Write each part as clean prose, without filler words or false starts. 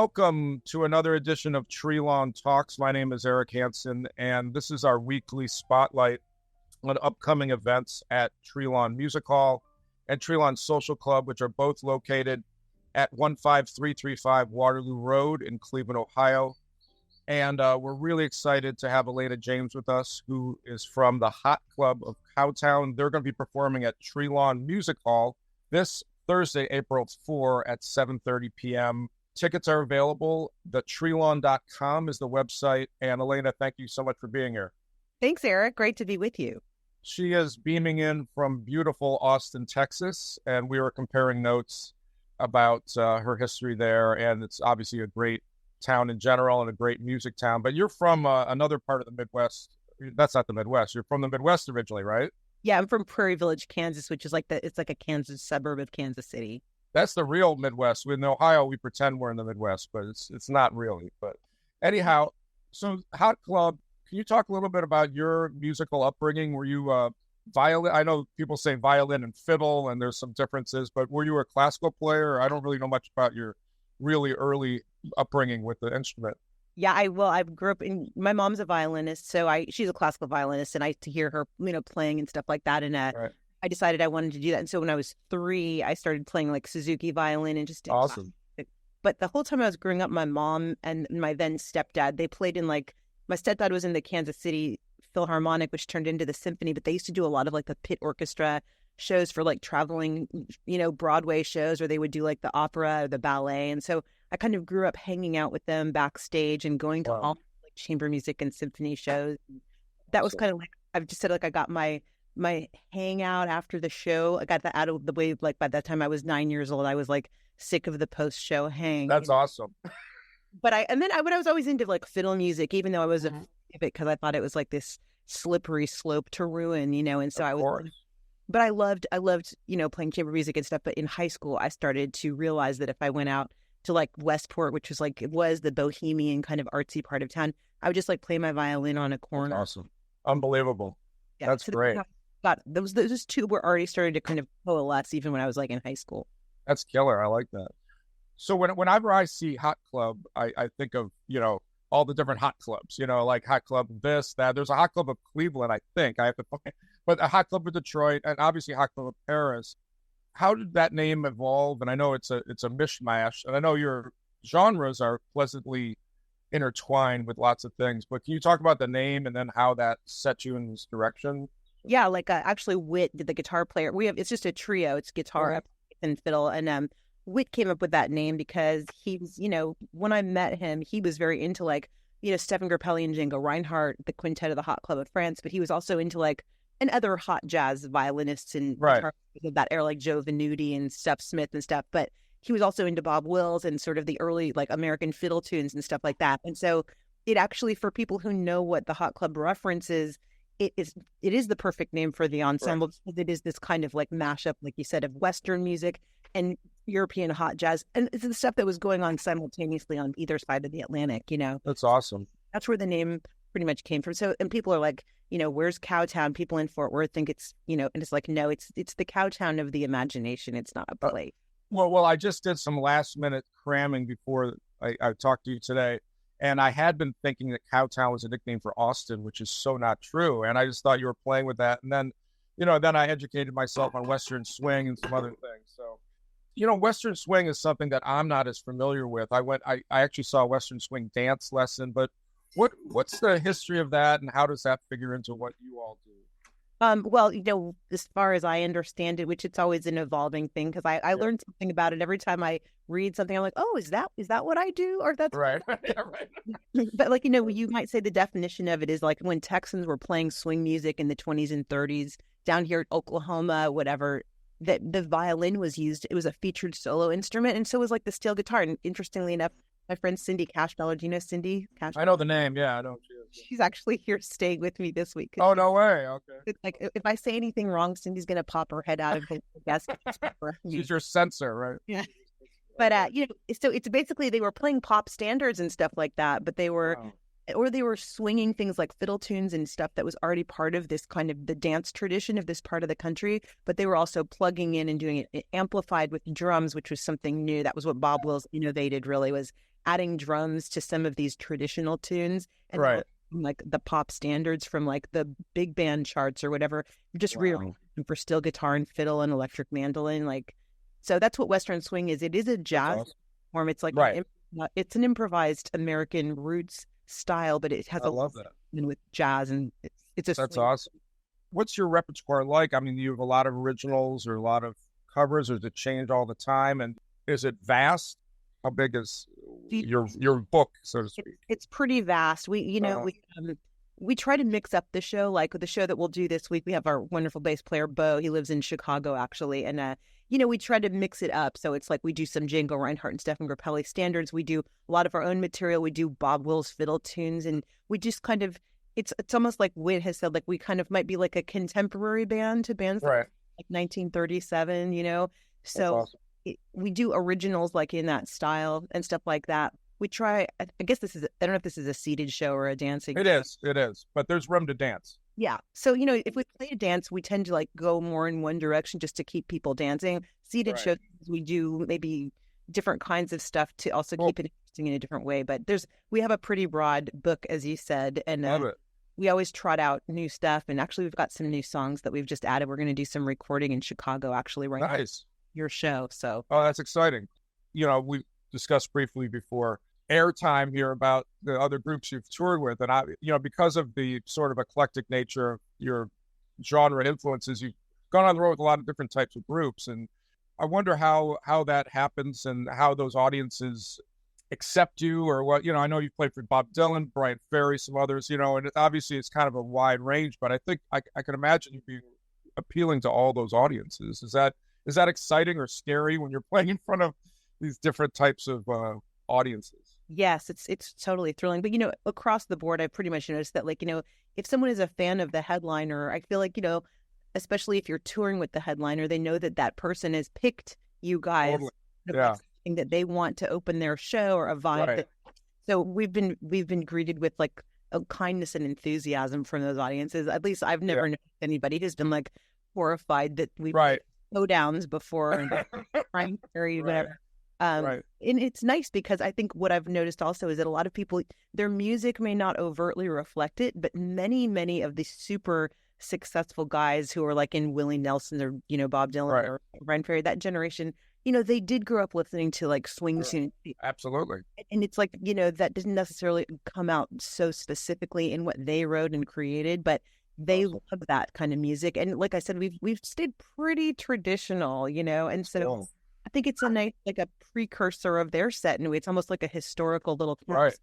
Welcome to another edition of Treelawn Talks. My name is Eric Hansen, and this is our weekly spotlight on upcoming events at Treelawn Music Hall and Treelawn Social Club, which are both located at 15335 Waterloo Road in Cleveland, Ohio. And we're really excited to have Elana James with us, who is from the Hot Club of Cowtown. They're going to be performing at Treelawn Music Hall this Thursday, April 4 at 7:30 p.m. Tickets are available. The Treelawn.com is the website. And Elana, thank you so much for being here. Thanks, Eric. Great to be with you. She is beaming in from beautiful Austin, Texas, and we were comparing notes about her history there. And it's obviously a great town in general and a great music town. But you're from another part of the Midwest. That's not the Midwest. You're from the Midwest originally, right? Yeah, I'm from Prairie Village, Kansas, which is it's like a Kansas suburb of Kansas City. That's the real Midwest. In Ohio, we pretend we're in the Midwest, but it's not really. But anyhow, so Hot Club, can you talk a little bit about your musical upbringing? Were you violin? I know people say violin and fiddle, and there's some differences, but were you a classical player? I don't really know much about your really early upbringing with the instrument. Yeah, I grew up my mom's a violinist, so she's a classical violinist, and I to hear her, playing and stuff like that. And Right. I decided I wanted to do that. And so when I was 3, I started playing like Suzuki violin and just did Awesome. classic. But the whole time I was growing up, my mom and my then stepdad, they played in my stepdad was in the Kansas City Philharmonic, which turned into the symphony, but they used to do a lot of like the pit orchestra shows for like traveling, Broadway shows, where they would do like the opera or the ballet. And so I kind of grew up hanging out with them backstage and going to all like chamber music and symphony shows. That was kind of like, I've just said, like, I got my hangout after the show. I got that out of the way. Like by that time I was 9 years old, I was like sick of the post-show hang. That's awesome. But I was always into like fiddle music, even though I was afraid of it because I thought it was like this slippery slope to ruin, and so I was. But I loved, playing chamber music and stuff. But in high school, I started to realize that if I went out to like Westport, which was like, it was the bohemian kind of artsy part of town, I would just like play my violin on a corner. That's awesome. Unbelievable. Yeah, that's great. Those two were already starting to kind of coalesce even when I was like in high school. That's killer. I like that. So whenever I see Hot Club, I think of, all the different hot clubs, like Hot Club this, that. There's a Hot Club of Cleveland, I think. I have to find, but a Hot Club of Detroit and obviously Hot Club of Paris. How did that name evolve? And I know it's a mishmash, and I know your genres are pleasantly intertwined with lots of things, but can you talk about the name and then how that set you in this direction? Yeah, like actually Whit, the guitar player, it's just a trio. It's guitar and fiddle. And Whit came up with that name because he was, when I met him, he was very into like, Stephen Grappelli and Django Reinhardt, the quintet of the Hot Club of France, but he was also into like, and other hot jazz violinists and guitar of that era, like Joe Venuti and Stuff Smith and stuff. But he was also into Bob Wills and sort of the early like American fiddle tunes and stuff like that. And so it actually, for people who know what the Hot Club references, it is the perfect name for the ensemble because it is this kind of like mashup, like you said, of Western music and European hot jazz. And it's the stuff that was going on simultaneously on either side of the Atlantic, That's awesome. That's where the name pretty much came from. So, and people are like, where's Cowtown? People in Fort Worth think it's, and it's like, no, it's the Cowtown of the imagination. It's not a place. Well, I just did some last minute cramming before I talked to you today. And I had been thinking that Cowtown was a nickname for Austin, which is so not true. And I just thought you were playing with that. And then, then I educated myself on Western swing and some other things. So, Western swing is something that I'm not as familiar with. I actually saw a Western swing dance lesson, but what's the history of that and how does that figure into what you all do? Well, as far as I understand it, which it's always an evolving thing, because I learned something about it every time I read something. I'm like, oh, is that what I do? Or that's right. Yeah, right. But like, you might say the definition of it is like when Texans were playing swing music in the 20s and 30s down here in Oklahoma, whatever, that the violin was used. It was a featured solo instrument. And so was like the steel guitar. And interestingly enough, my friend Cindy Cashbeller, do you know Cindy Cashbeller? I know the name. Yeah, I know. She's actually here staying with me this week. Oh, no way. Okay. It's like if I say anything wrong, Cindy's going to pop her head out of the desk. She's your censor, right? Yeah. But, so it's basically they were playing pop standards and stuff like that, but they were or they were swinging things like fiddle tunes and stuff that was already part of this kind of the dance tradition of this part of the country, but they were also plugging in and doing it amplified with drums, which was something new. That was what Bob Wills innovated, really, was adding drums to some of these traditional tunes and Right. like the pop standards from like the big band charts or whatever, just rearranging for steel guitar and fiddle and electric mandolin. Like, so that's what Western swing is. It is a jazz form. It's like it's an improvised American roots style, but it has I love that. With jazz, and it's a that's awesome. What's your repertoire like? I mean, you have a lot of originals or a lot of covers, or does it change all the time? And is it vast? How big is your book, so to speak? It's pretty vast. We try to mix up the show. Like the show that we'll do this week, we have our wonderful bass player Bo. He lives in Chicago actually, and we try to mix it up. So it's like we do some Django Reinhardt and Stefan Grappelli standards. We do a lot of our own material. We do Bob Wills fiddle tunes, and we just kind of it's almost like Whit has said, like we kind of might be like a contemporary band to bands like 1937. So awesome. We do originals like in that style and stuff like that. We try. I guess I don't know if this is a seated show or a dancing. It is, but there's room to dance. Yeah. So, if we play a dance, we tend to like go more in one direction just to keep people dancing. Seated shows, we do maybe different kinds of stuff to also keep it interesting in a different way. But we have a pretty broad book, as you said, and we always trot out new stuff. And actually, we've got some new songs that we've just added. We're going to do some recording in Chicago, actually, right now. Nice. Your show. So. Oh, that's exciting. We discussed briefly before airtime here about the other groups you've toured with, and because of the sort of eclectic nature of your genre influences, you've gone on the road with a lot of different types of groups, and I wonder how that happens and how those audiences accept you, or what. I know you've played for Bob Dylan, Brian Ferry, some others, and obviously it's kind of a wide range, but I think I can imagine you being appealing to all those audiences. Is that exciting or scary when you're playing in front of these different types of audiences? Yes, it's totally thrilling. But, across the board, I've pretty much noticed that, like, if someone is a fan of the headliner, I feel like, especially if you're touring with the headliner, they know that person has picked you guys. Totally. Something that they want to open their show or a vibe. Right. So we've been greeted with like a kindness and enthusiasm from those audiences. At least I've never known anybody who's been like horrified that we've slowdowns before and Frank Perry, whatever. And it's nice because I think what I've noticed also is that a lot of people, their music may not overtly reflect it, but many, many of the super successful guys who are like in Willie Nelson or, Bob Dylan or Brian Ferry, that generation, they did grow up listening to like swing tunes. Absolutely. And it's like, that doesn't necessarily come out so specifically in what they wrote and created, but they love that kind of music. And like I said, we've stayed pretty traditional, and so I think it's a nice, like a precursor of their set in a way. It's almost like a historical little course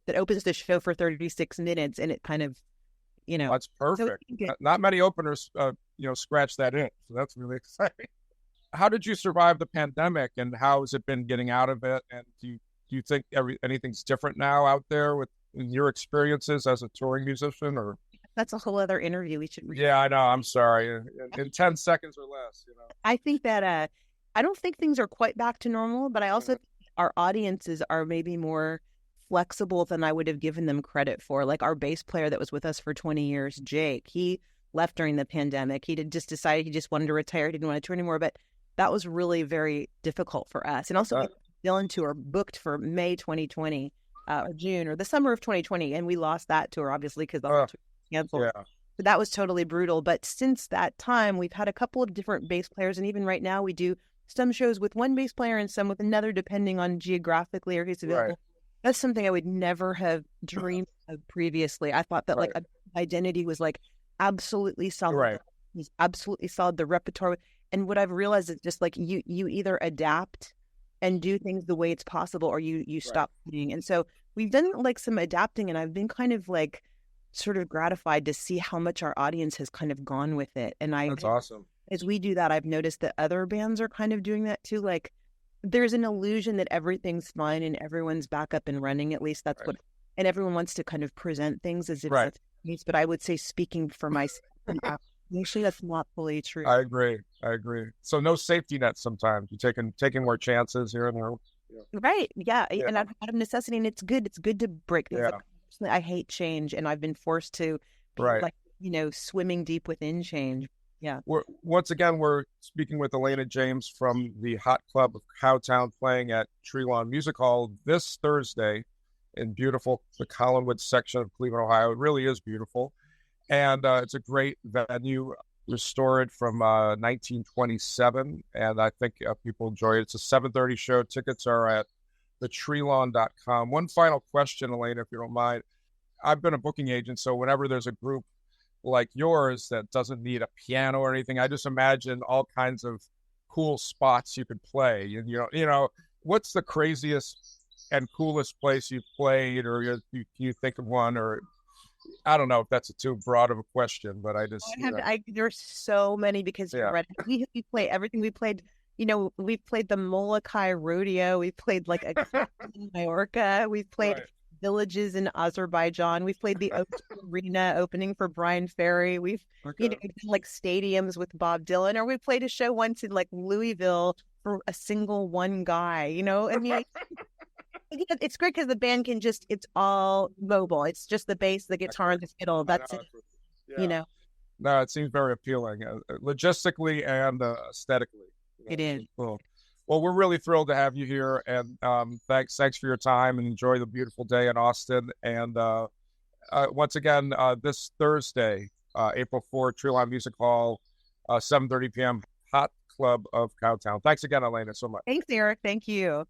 that opens the show for 36 minutes, and it kind of, That's perfect. So not many openers, scratch that in. So that's really exciting. How did you survive the pandemic, and how has it been getting out of it? And do you think anything's different now out there in your experiences as a touring musician, or? That's a whole other interview. We should. Yeah, I know. I'm sorry. In 10 seconds or less, I think that I don't think things are quite back to normal, but I also think our audiences are maybe more flexible than I would have given them credit for. Like our bass player that was with us for 20 years, Jake, he left during the pandemic. He just decided he just wanted to retire. He didn't want to tour anymore, but that was really very difficult for us. And also Dylan tour booked for May 2020 or June or the summer of 2020. And we lost that tour, obviously, because the whole tour was canceled. Yeah. So that was totally brutal. But since that time, we've had a couple of different bass players. And even right now, we do some shows with one bass player and some with another, depending on geographically or who's available. Right. That's something I would never have dreamed of previously. I thought that like identity was like absolutely solid. Right. He's absolutely solid. The repertoire. And what I've realized is just like you either adapt and do things the way it's possible, or you stop playing. And so we've done like some adapting, and I've been kind of like sort of gratified to see how much our audience has kind of gone with it. And that's awesome. As we do that, I've noticed that other bands are kind of doing that too. Like there's an illusion that everything's fine and everyone's back up and running. At least that's what, and everyone wants to kind of present things as if that's the case. But I would say, speaking for myself, actually that's not fully true. I agree. So no safety net sometimes. You're taking more chances here and there. Yeah. Right. Yeah. And out of necessity, and it's good. It's good to break things up. personally, I hate change, and I've been forced to be Right. like, swimming deep within change. Yeah. Once again, we're speaking with Elana James from the Hot Club of Cowtown, playing at Treelawn Music Hall this Thursday in beautiful, the Collinwood section of Cleveland, Ohio. It really is beautiful. And it's a great venue, restored from 1927. And I think people enjoy it. It's a 7:30 show. Tickets are at thetreelawn.com. One final question, Elana, if you don't mind. I've been a booking agent, so whenever there's a group like yours that doesn't need a piano or anything, I just imagine all kinds of cool spots you could play. What's the craziest and coolest place you've played, or you think of one, or I don't know if that's too broad of a question, but I just there's so many, because you're right. We play everything. We played, we've played the Molokai Rodeo. We played like a Majorca. We've played villages in Azerbaijan. We've played the arena opening for Brian Ferry. We've done like stadiums with Bob Dylan, or we played a show once in like Louisville for a single one guy. I mean, it's great because the band can it's all mobile. It's just the bass, the guitar, and the fiddle. That's it. Yeah. No, it seems very appealing, logistically and aesthetically. It is. Cool. Well, we're really thrilled to have you here, and thanks for your time, and enjoy the beautiful day in Austin. And once again, this Thursday, April 4th, Treelawn Music Hall, 7:30 p.m., Hot Club of Cowtown. Thanks again, Elana, so much. Thanks, Eric. Thank you.